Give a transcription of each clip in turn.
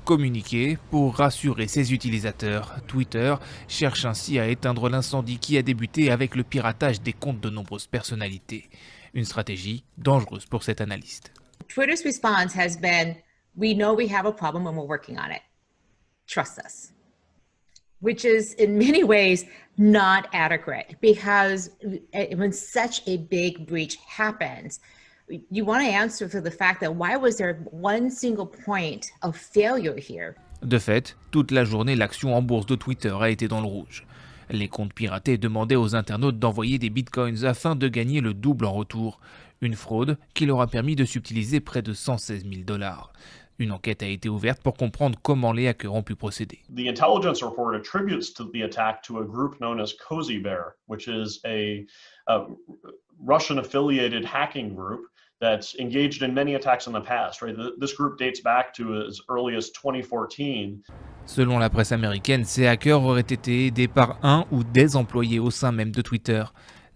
communiqué pour rassurer ses utilisateurs. Twitter cherche ainsi à éteindre l'incendie qui a débuté avec le piratage des comptes de nombreuses personnalités. Une stratégie dangereuse pour cet analyste. Twitter's response has been, we know we have a problem and we're working on it. Trust us. Which is in many ways not adequate, because when such a big breach happens, you want to answer for the fact that why was there one single point of failure here? De fait, toute la journée, l'action en bourse de Twitter a été dans le rouge. Les comptes piratés demandaient aux internautes d'envoyer des bitcoins afin de gagner le double en retour. Une fraude qui leur a permis de subtiliser près de 116 000 $. Une enquête a été ouverte pour comprendre comment les hackers ont pu procéder. The intelligence report attributes the attack to a group known as Cozy Bear, which is a Russian-affiliated hacking group that's engaged in many attacks in the past. Right? This group dates back to as early as 2014. Selon la presse américaine, ces hackers auraient été aidés par un ou des employés au sein même de Twitter.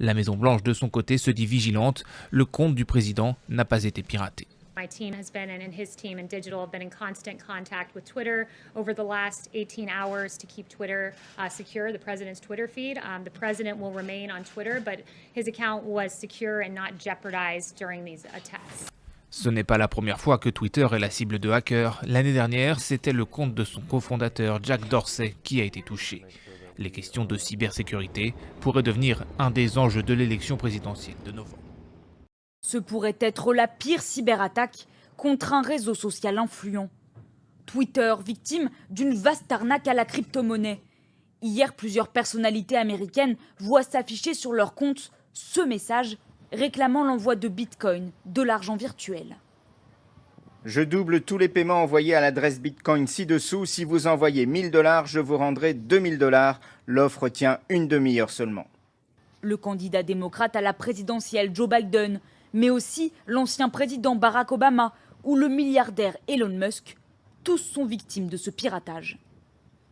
La Maison-Blanche, de son côté, se dit vigilante. Le compte du président n'a pas été piraté. My team has been, and his team in digital have been in constant contact with Twitter over the last 18 hours to keep Twitter secure, the president's Twitter feed. The president will remain on Twitter, but his account was secure and not jeopardized during these attacks. Ce n'est pas la première fois que Twitter est la cible de hackers. L'année dernière, c'était le compte de son cofondateur Jack Dorsey qui a été touché. Les questions de cybersécurité pourraient devenir un des enjeux de l'élection présidentielle de novembre. Ce pourrait être la pire cyberattaque contre un réseau social influent. Twitter, victime d'une vaste arnaque à la crypto-monnaie. Hier, plusieurs personnalités américaines voient s'afficher sur leur compte ce message réclamant l'envoi de Bitcoin, de l'argent virtuel. Je double tous les paiements envoyés à l'adresse Bitcoin ci-dessous. Si vous envoyez 1 000 $, je vous rendrai 2 000 $. L'offre tient une demi-heure seulement. Le candidat démocrate à la présidentielle Joe Biden, mais aussi l'ancien président Barack Obama ou le milliardaire Elon Musk, tous sont victimes de ce piratage.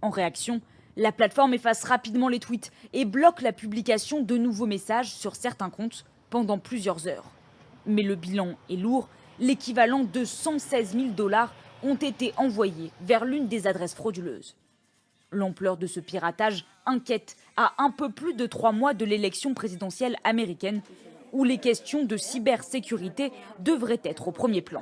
En réaction, la plateforme efface rapidement les tweets et bloque la publication de nouveaux messages sur certains comptes pendant plusieurs heures. Mais le bilan est lourd, l'équivalent de 116 000 $ ont été envoyés vers l'une des adresses frauduleuses. L'ampleur de ce piratage inquiète à un peu plus de 3 mois de l'élection présidentielle américaine, où les questions de cybersécurité devraient être au premier plan.